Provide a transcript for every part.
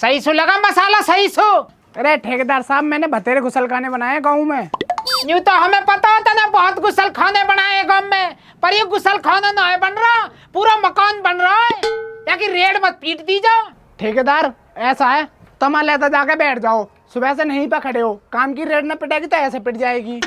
सही सु लगा मसाला सही सु। अरे ठेकेदार साहब, मैंने बतेरे गुसल खाने बनाए गाँव में। यूं तो हमें पता होता ना बहुत गुसल खाने बनाए गाँव में, पर ये गुसल खाना ना है बन रहा, पूरा मकान बन रहा है। या कि रेड मत पीट दी जाओ। ठेकेदार ऐसा है, तमा लेता जाके बैठ जाओ, सुबह से नहीं पे खड़े हो, काम की रेड न पिटेगी तो ऐसे पिट जाएगी।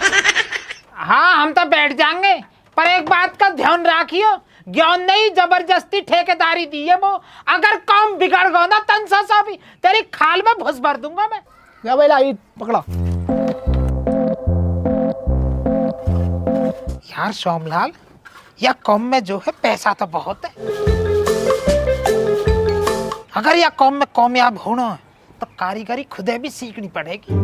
हाँ हम तो बैठ जाएंगे, पर एक बात का ध्यान रखियो, ज्ञान नहीं जबरदस्ती ठेकेदारी दी है वो। अगर काम बिगड़ गया ना तन सा भी तेरी खाल में घुस भर दूंगा मैं। या भाई लाई पकड़ा। यार सोमलाल, यह कौम में जो है पैसा तो बहुत है, अगर यह कौम में कामयाब होना है तो कारीगरी खुदे भी सीखनी पड़ेगी।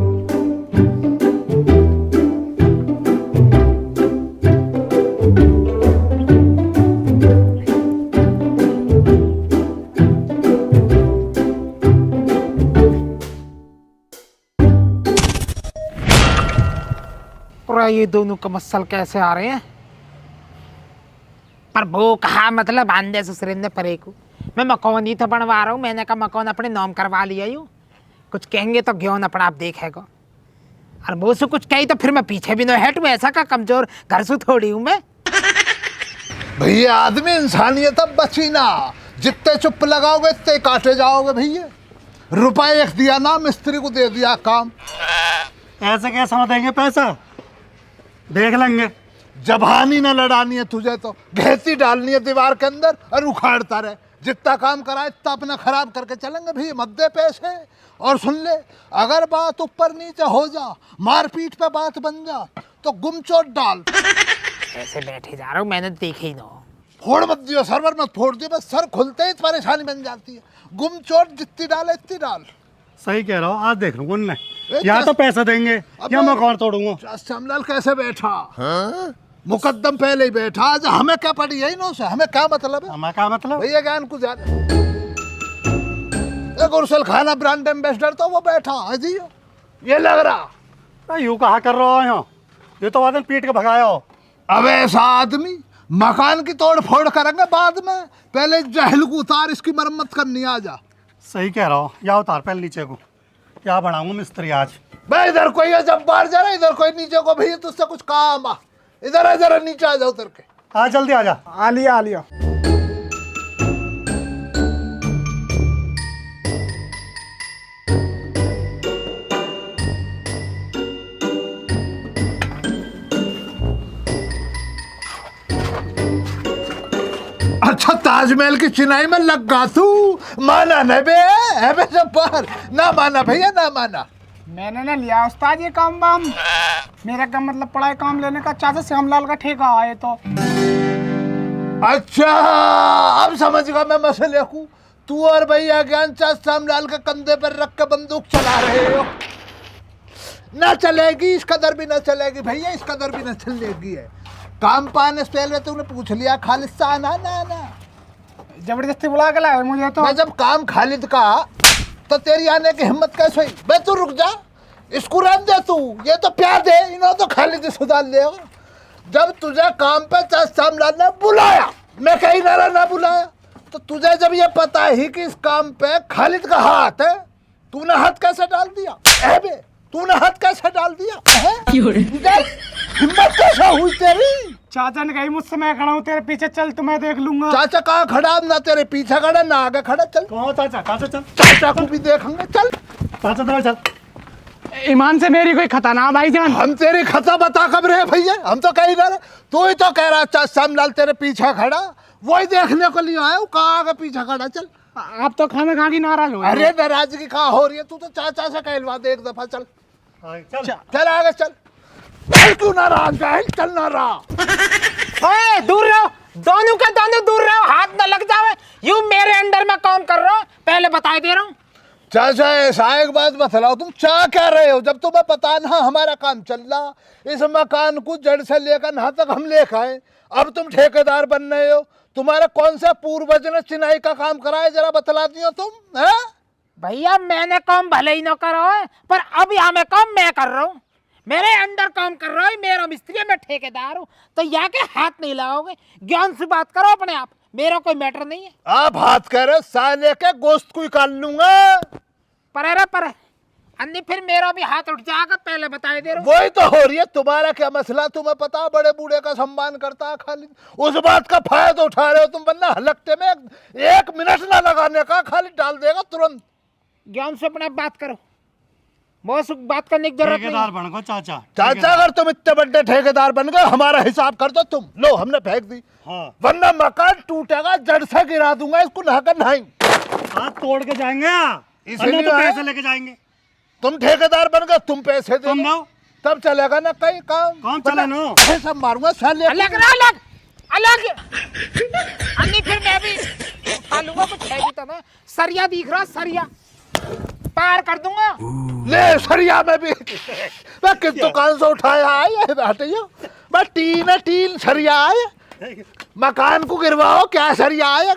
ये दोनों का मसल कैसे आ रहे हैं? पर वो कहा मतलब आंधे ससुर ने परे को, मैं मकान ही तो बनवा रहा हूँ। मैंने कहा मकान अपने नाम करवा लिया यूँ, कुछ कहेंगे तो ज्ञान अपना आप देखेगा। और वो से कुछ कही तो फिर मैं पीछे भी न हटूँ, ऐसा का कमजोर घर से थोड़ी हूँ मैं। भैया आदमी इंसानियत अब बची ना, जितने चुप लगाओगे इतने काटे जाओगे भैया। रुपए एक दिया ना, मिस्त्री को दे दिया काम। ऐसे कैसे देंगे पैसा, देख लेंगे। जबानी ना लड़ानी है तुझे तो, घेती डालनी है दीवार के अंदर और उखाड़ता रहे। जितना काम करा इतना अपना खराब करके चलेंगे भैया, मत दे पैसे। और सुन ले, अगर बात ऊपर नीचे हो जा, मारपीट पे बात बन जा तो गुमचोट डाल। ऐसे बैठे जा रहा हूँ, मैंने देखे ही ना। फोड़ मत दियो, सर्वर मत फोड़ दियो, बस सर खुलते ही परेशानी बन जाती है। गुमचोट जितनी डाले इतनी डाल। सही कह रहा हूँ, आज देख लूंगा उनने, या तो पैसा देंगे या मकान तोड़ूंगा। श्यामलाल कैसे बैठा? हाँ? मुकद्दम पहले ही बैठा। आज हमें क्या पड़ी है इन्हों से, हमें क्या मतलब है? हमें क्या मतलब भैया ज्ञान को ज्यादा। गुरसल खाना ब्रांड एम्बेसडर तो वो बैठा है जी, ये लग रहा। यूं कहा कर रहा हो यहाँ, ये तो वादन पीट के भगाया हो। अब ऐसा आदमी मकान की तोड़ फोड़ करेंगे बाद में, पहले जहल को उतार, इसकी मरम्मत करनी आ जा। सही कह रहा हो, या उतार पहले नीचे को, क्या बनाऊंगा मिस्त्री आज। भाई इधर कोई है जब बाहर जा रहा, इधर कोई नीचे को, भैया तुझसे कुछ काम आ। इधर है, जरा नीचे आ जाओ उतर के। आ जल्दी आ जा। आ लिया आ लिया। अच्छा ताजमहल की चिनाई में लग गा तू, माना न बे, है बे जब्बार, ना माना भैया ना माना। मैंने ना लिया उस्ताद ये काम वाम, मेरा काम मतलब पड़ा है काम लेने का। चाचा श्यामलाल का ठेका आए तो। अच्छा अब समझ गया मैं मसले को। तू और भैया ज्ञान चाचा श्यामलाल के कंधे पर रख के बंदूक चला रहे हो। ना चलेगी, इस कदर भी ना चलेगी भैया, इस कदर भी ना चलेगी है। काम पाने से पहले तूने पूछ लिया खालिस्तान ना ना, जबरदस्ती बुला के लाए मुझे तो। मैं जब काम खालिद का तो तेरी आने की हिम्मत कैसे हुई? बे तू रुक जा, इसको रहने दे तू, ये तो प्यार दे, इन्होंने तो खालिद सुधार लिया। जब तुझे काम पे श्यामलाल ने बुलाया, मैं कहीं ना बुलाया, तो तुझे जब ये पता ही कि इस काम पे खालिद का हाथ है, तूने हाथ कैसे डाल दिया? बे तूने हाथ कैसे डाल दिया? हिम्मत कैसे हुई तेरी? चाचा ने कही मुझसे, मैं खड़ा हूँ तेरे पीछे, चल तो मैं देख लूंगा। चाचा कहाँ खड़ा? ना तेरे पीछे खड़ा ना आगे खड़ा। चल कौन चाचा? चाचा चल, चाचा को भी देखेंगे। चल चाचा तो चल। ईमान से मेरी कोई खता ना भाईजान। हम तेरी खता बता कब रहे भैया, हम तो कहीं ना रहे। तू ही तो कह रहा चाचा श्यामलाल तेरे पीछे खड़ा, वही देखने को लिए आया हूँ, कहाँ आगे पीछे खड़ा। चल आप तो खाने खा की नाराज हो। अरे नाराजगी कहाँ हो रही है? तू तो चाचा से कहलवा दे एक दफा। चल चल चल आगे चल। चल क्यों नाराज है? चल ना रहा। ओए दूर रहो, दोनों का दोनों दूर रहो, हाथ न लग जावे। यूं मेरे अंडर में काम कर रहा हूं, पहले बता दे रहा हूं। चाचा ऐसा एक बात बतलाओ, तुम चाह क्या रहे हो? जब तुम्हें पता ना हमारा काम चल रहा, इस मकान को जड़ से लेकर यहाँ तक हम लेकर आए, अब तुम ठेकेदार बन रहे हो। तुम्हारे कौन से पूर्वज ने चिनाई का काम कराया, जरा बतला दियो तुम। है भैया मैंने काम भले ही न करा है, पर अब यहाँ में काम मैं कर रहा हूँ, मेरे अंडर काम कर रहा है, मेरा मिस्त्री है, मैं ठेकेदार हूँ, तो यहाँ के हाथ नहीं लगाओगे। ज्ञान से बात करो अपने आप, मेरा कोई मैटर नहीं है। आप हाथ कह रहे, साले के गोश्त को निकाल लूंगा। पर अन्नी फिर मेरा भी हाथ उठ जाएगा, पहले बताए दे रहा हूँ। वही तो हो रही है। तुम्हारा क्या मसला, तुम्हें पता बड़े बूढ़े का सम्मान करता है खाली, उस बात का फायदा उठा रहे हो तुम। वरना हलकते में 1 मिनट ना लगाने का, खाली डाल देगा तुरंत। ज्ञान से अपने बात करो, बहुत बात करने की जरूरत नहीं। ठेकेदार बन गो चाचा। चाचा अगर तुम इतने बड़े ठेकेदार बन गए, हमारा हिसाब कर दो तुम। लो हमने फेंक दी, हाँ वरना मकान टूटेगा, जड़ से गिरा दूंगा इसको, नहाकर नहाएंगे। हाथ तोड़ के जाएंगे, इसीलिए तो आए। पैसे लेके जाएंगे। तुम ठेकेदार बन गए, तुम पैसे दे तुम दो, तब चलेगा ना कहीं काम। काम चले ना। पैसा मारूंगा साले। अलग रहा, अलग अलग। अन्नी फिर मैं भी उठा लूंगा, कुछ है भी तो ना। सरिया दिख रहा, सरिया पार कर दूंगा। ले सरिया में भी मैं किस दुकान से उठाया है हटियो। मैं टीन सरिया आए, मकान को गिरवाओ क्या सरिया आए।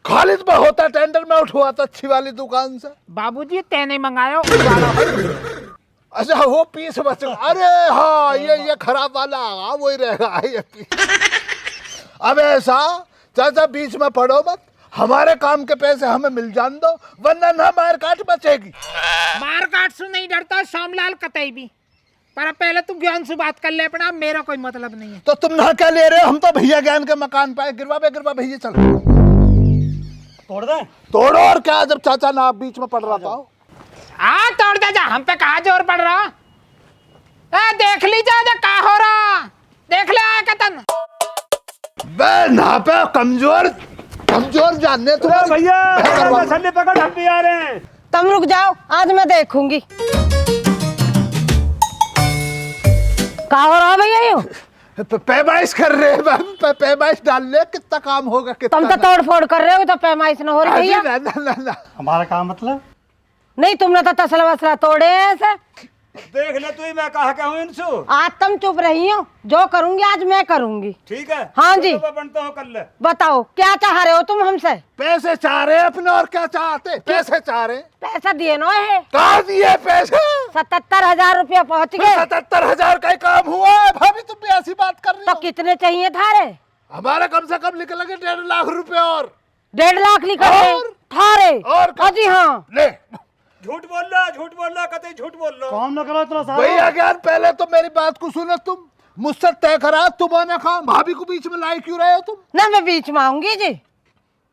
खालिद में होता टेंडर में उठवा था अच्छी वाली दुकान से। बाबूजी तेने मंगाया अच्छा वो पीस बच गया। अरे हाँ ये खराब वाला, हाँ वही रहेगा ये पीस। अब ऐसा चाचा बीच में पड़ो मत, हमारे काम के पैसे हमें मिल जान दो, वरना ना मार काट बचेगी। मार काट से नहीं डरता श्यामलाल कतई भी, पर पहले तू ज्ञान से बात कर ले अपना, मेरा कोई मतलब नहीं है। तो तुम ना क्या ले रहे हो, हम तो भैया ज्ञान के मकान पाए, गिरवा भैया चलो तोड़ दे। तोड़ो और क्या, जब चाचा ना बीच में पड़ रहा था। हाँ तोड़ दे जा, हम पे कहा जोर पड़ रहा। देख लीजिए जा का हो रहा, देख ले आया कतन। बे ना पे कमजोर जानने तुम्हें। भैया छन्नी पकड़, हम भी आ रहे हैं। तुम रुक जाओ, आज मैं देखूंगी क्या हो रहा है भैया। यो पैमाइश कर रहे हैं, पैमाइश डाल ले, कितना काम होगा कितना। तुम तो तोड़ फोड़ कर रहे हो, तो पैमाइश न हो रही भैया। ना। हमारा काम मतलब नहीं, तुमने तो तसला वसला तोड़े हैं ऐसे। देख ले तू ही, मैं कहा क्या हूँ इनसु। आज तुम चुप रही हो, जो करूंगी आज मैं करूंगी। ठीक है हाँ जी। तो बनता हूँ कर ले। बताओ क्या चाह रहे हो तुम हमसे। पैसे चाह रहे हैं अपने, और क्या चाहते। पैसे चाह रहे हैं। पैसा दिए ना है, कहा दिए पैसे। 77,000 रुपया पहुँच गए। 77,000 का ही काम हुआ है भाभी, तुम भी ऐसी बात कर रही तो हो। कितने चाहिए थारे। हमारे कम से कम निकलेंगे 1.5 लाख रुपए और 1.5 लाख लिखा है और? थारे। और क्या? जी हाँ। ले झूठ बोल रहा कतई झूठ बोल रहा। काम न करो इतना सारा। भैया ज्ञान, पहले तो मेरी बात को सुनो। तुम मुझसे तय करा, तुम्हारे काम, भाभी को बीच में लाई क्यों रहे हो तुम। ना मैं बीच में आऊंगी जी।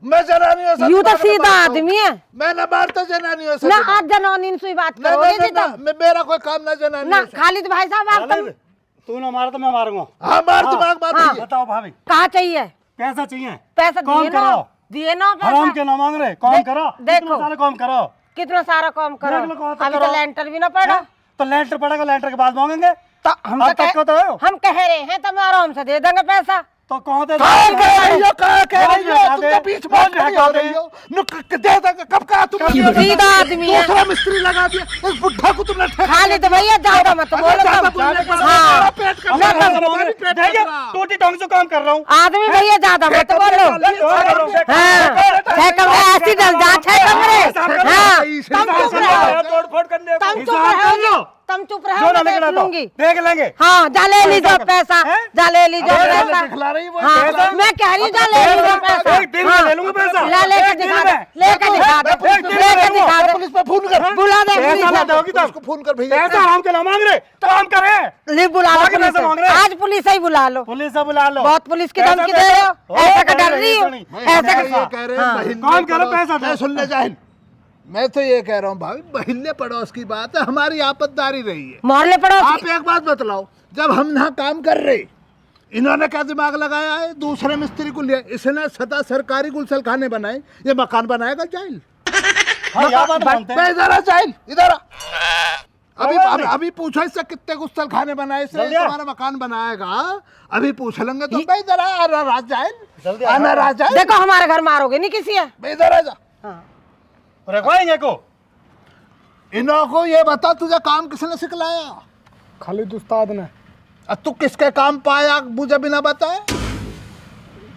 मैं जनानियों से यूं तो सीधा आदमी है मैं ना मारता जनानियों से। ना। आज जनानी से बात ना, करोगे ना, जी ना, तुम। मेरा कोई काम ना ना जनानियों से। खालिद भाई साहब आप तुम तू ना मारा तो मैं मारूंगा। हाँ मार दिमाग बात हाँ। भैया। बताओ भाभी, कहा चाहिए पैसा चाहिए। पैसा। काम दिए ना, करो। दिए ना हराम पैसा। के ना मांग रहे, काम करो। देखो। इतना सारा काम करो। कितना सारा काम करो, देख लो कहाँ तक अभी करो। तो लेंटर भी ना पड़ा। तो लेंटर पड़ेगा, लेंटर के बाद मांगेंगे। तो हम अब तक को तो है। हम कह रहे हैं तुम आराम से दे देंगे पैसा। तो कहाँ दे कहाँ कह रही हो, कहाँ कह रही हो, बोल तुम दे, तो बीच में बोल खड़ी दे, हो रही हो। दे देंगे, कब कहा तुमने। सीधा आदमी है। दूसरा मिस्त्री लगा दिया, इस बुढ़ा को तुमने ठेका खालिद भैया ज्यादा मत बोलो ज्यादा तुम। बोलने पर हाँ। मेरा पेट का मैं मेरा पैसा मांग रहे। पेट देखिए, का। टूटी टोंग से काम कर रहा हूँ। आदमी भैया ज्यादा मत बोलो। हाँ, 6 कमरे ऐसी डल जा, 6 कमरे। हाँ, तुम चुप रहो, तोड़ फोड़ करने को। तुम चुप रहो, तुम चुप रहो, मैं देख लूंगी। देख लेंगे। हाँ, जा ले लीजिए पैसा, जा ले लीजिए पैसा। दिखला रही वो हाँ, मैं कह रही हूँ जा ले लीजिए पैसा। एक दिन में हाँ, ले लूंगा पैसा। ला लेके दिखा दे, लेके दिखा दे, लेके दिखा दे। पुलिस पे फोन कर। बुला दे पैसा पुलिस ना को। दोगी तब। उसको फोन कर भैया। पैसा आराम के ना मांग रहे, काम करे। ले बुला लो आगे पुलिस पैसा मांग से। रहे हैं। आज पुलिस से ही बुला लो। पुलिस से बुला लो। बहुत पुलिस की पैसा धमकी दे दे रहे दो। हो, ऐसे का डर रही हो, ऐसे ये का। कह रहे हाँ। हैं काम करो, पैसा दो। सुन ले जाहिल, मैं तो ये कह रहा हूँ भाभी, महीने पड़ोस की बात है, हमारी आपतदारी रही है। मोहल्ले पड़ोस आप एक बात बतलाओ, जब हम यहाँ काम कर रहे, इन्होंने क्या दिमाग लगाया है, दूसरे मिस्त्री को लिया, इसने सदा सरकारी गुलशन खाने बनाए, ये मकान बनाएगा जाहिल। हाँ, यह बात मानते हैं। मैं इधर आ जाहिल, इधर आ। अभी पूछो इससे कितने गुलशन खाने बनाए, इसने जल्दी आ। तुम्हारा मकान बनाएगा, अभी पूछ लेंगे तो। मैं इधर आ, राज जाहिल, जल्दी आ। आना राज जाहिल, देखो हमारे घर मारोगे नहीं किसी है। मैं इधर आ जा। रखवाएंगे को। इन्हों को ये बता, तुझे काम किसने सिखलाया। खालिद उस्ताद ने। अब तू किसके काम पाया मुझे बिना बताए।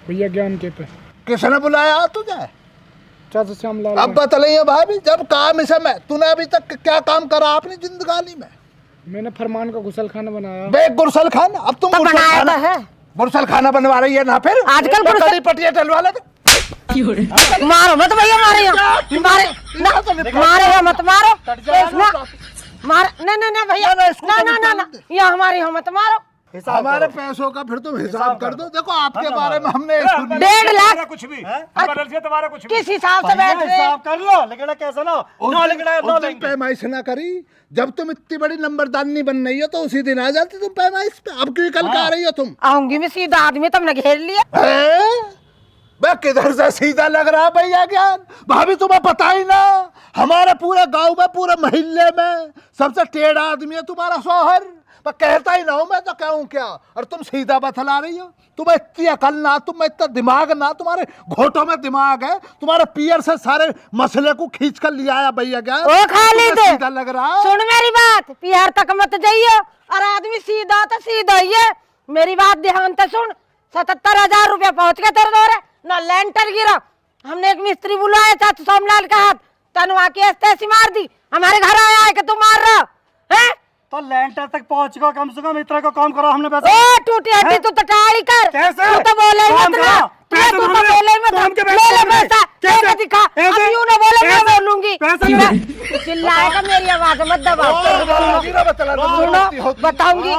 भैया ज्ञान के पे किसने बुलाया तुझे। चाचा श्यामलाल अब बतलाइए भाभी, जब काम इसे मैं, तूने अभी तक क्या काम करा अपनी जिंदगानी में। मैंने फरमान का गुसल खाना बनाया। बे गुरसल खाना, अब तुम तो गुरसल बनाया खाना, तो है। गुरसल खाना बनवा रही है ना, फिर आजकल एक तो गुरसल- कड़ी पटिया डलवा ले। मारो मत भैया, मारे मारे मत मारो मार, नहीं भैया, ना ये हमारी हो मत मारो। हमारे पैसों का फिर तुम हिसाब कर दो। देखो आपके बारे में हमने 1.5 लाख कुछ भी बदल से तुम्हारा कुछ भी किस हिसाब से बैठ रहे? हिसाब कर लो, लेकिन कैसा ना नो लिखना नो तुम पैमाइश ना करी। जब तुम इतनी बड़ी नंबरदानी बन रही हो तो उसी दिन आ जाती तुम पैमाइश पे। अब क्यों कल का आ रही हो तुम? आऊंगी मैं सीधा, आदमी तुमने घेर लिया। मैं किधर से सीधा लग रहा भैया ज्ञान? भाभी तुम्हें पता ही ना, हमारे पूरे गांव में पूरे मोहल्ले में सबसे टेढ़ा आदमी है तुम्हारा शौहर। मैं कहता ही ना हूं, मैं तो कहूं क्या, और तुम सीधा बतला रही हो। तुम्हें इतनी अकल ना, तुम्हें इतना दिमाग ना, तुम्हारे घोटों में दिमाग है। तुम्हारे पियर से सारे मसले को खींच कर लिया आया भैया ज्ञान। ओ खालिद, सीधा लग रहा। सुन मेरी बात, पियर तक मत जाइयो, और आदमी सीधा तो सीधा ही है। मेरी बात ध्यान से सुन, 77,000 रुपया पहुंच गए तेरे दौरे ना, लेंटर गिरा। हमने एक मिस्त्री बुलाया था सोमलाल का हाथ, तनवा की ऐसी मार दी। हमारे घर आया है कि तुम मार रहा है? तो लेंटर तक पहुंच गो, कम से कम इतना को काम करो। हमने पैसा ओ टूटी हड्डी, तू तो टाड़ी कर। कैसे? तू तो बोले ही मत ना, तू तो बोले ही मत। ले ले पैसा, कैसे दिखा? अब यूं ना बोले, मैं बोलूंगी। चिल्लाएगा, मेरी आवाज मत दबाओ। सुनो बताऊंगी,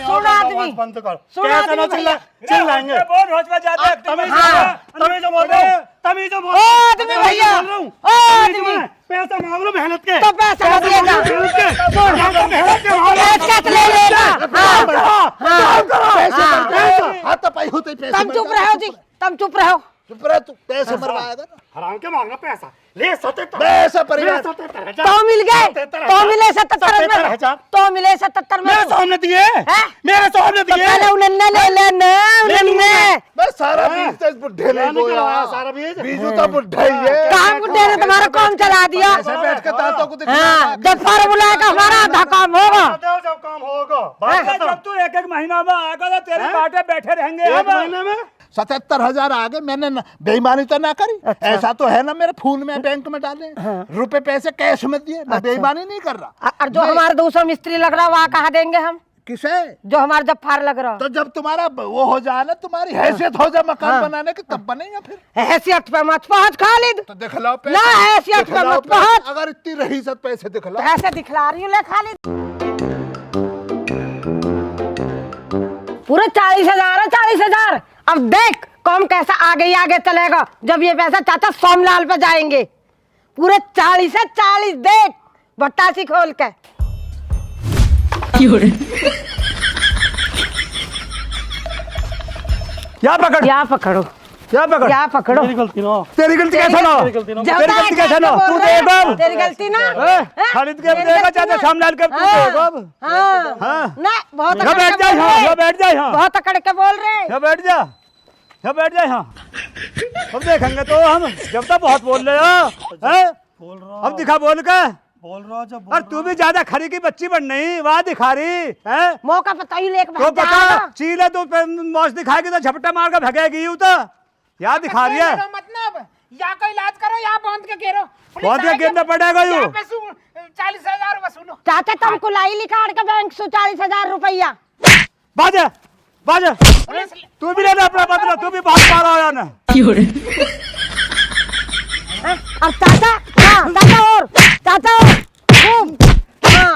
सुन आदमी, बंद कर। सुन कैसे ना आदमी, चिल्लाएंगे? बहुत होश में जाते तभी जो बोल रहा हूँ, तभी जो बोल ओ आदमी भैया, ओ आदमी, पैसा मांग लो मेहनत के। तो पैसा मत लेगा, मेहनत के पैसा ले लेगा। हाँ तो पैसे होते पैसे तुम चुप रहो जी, तुम चुप रहो। चुप रह तू, पैसे मरवाएगा ना। हराम के मांगना पैसा ले 77 पैसा परिवार 77,000 तो मिल गए, तो मिले 77 में, तो मिले 77 में। मेरे सामने दिए, मेरे सामने तो दिए। पहले उन्हें ले लेना, उन्हें मैं सारा बीज तो इस बुढ़े ने बोया। सारा बीज बीजू तो बुढ़ा ही है। काम बुढ़े ने तुम्हारा काम चला दिया। ऐसे बैठ के दांतों को दिखा। हाँ, जब फार्मूला का हमारा आधा काम होगा। जब काम होगा जब तू एक महीना में आएगा तो तेरे कांटे बैठे रहेंगे। एक महीने में 77,000 आ गए। मैंने बेईमानी तो ना करी। ऐसा तो है ना, मेरे फोन में बैंक में डाले रुपए पैसे कैश में दिए। मैं बेईमानी नहीं कर रहा। और जो हमारा दूसरा मिस्त्री लग रहा, वहाँ कहाँ देंगे हम? किसे? जो हमारा जब फार लग रहा। तो जब तुम्हारा वो हो जाए ना, तुम्हारी हैसियत हो जाए मकान बनाने की, तब बनेगा फिर। हैसियत पे मत पहुँच खालिद, तो दिखलाओ पैसे। ना हैसियत पे दिखलाओ मत पैसे। पहुँच। अगर इतनी रही सब पैसे दिखलाओ। ऐसे दिखला रही हूँ ले खालिद। पूरे 40,000 है, 40,000। अब देख कौन कैसा आगे चलेगा जब ये पैसा चाचा सोमलाल पे जाएंगे। पूरे 40 से 40 देख, भट्टासी खोल के। या पकड़, क्या पकड़ो, या पकड़। क्या पकड़ो। मेरी गलती ना। तेरी गलती कैसे ना? तेरी गलती कैसे ना? तू देखो, तेरी गलती ना। खालिद के देखा चाचा सामलाल के तू देखो। हाँ, ना बहुत यहाँ अकड़ बैठ के जा, बोल यहाँ रहे। बैठ जा, यहाँ बहुत अकड़ के बोल रहे। यहाँ बैठ जा, यहाँ बैठ जा, यहाँ अब देखेंगे तो हम। जब तक बहुत बोल रहे हो, हैं? अब दिखा बोल के। बोल रहा जब और तू भी ज्यादा खरी की बच्ची बन नहीं, वहाँ दिखा रही है। मौका पता ही लेके तो भाग पता जाएगा। चीले तू मौज दिखाएगी तो झपटा मार के भगेगी। यूं तो याद दिखा रही है। मतलब या कोई इलाज करो या बांध के घेरो। बांध के गिरना पड़ेगा यूं। 40,000 वसूलो। चाचा तुमको लाई लिखा के बैंक से 40,000 रुपया। बाजा बाजा, तू भी लेना अपना बदला, तू भी बहुत मारा हो ना। अब चाचा, हाँ चाचा और खूब, हाँ।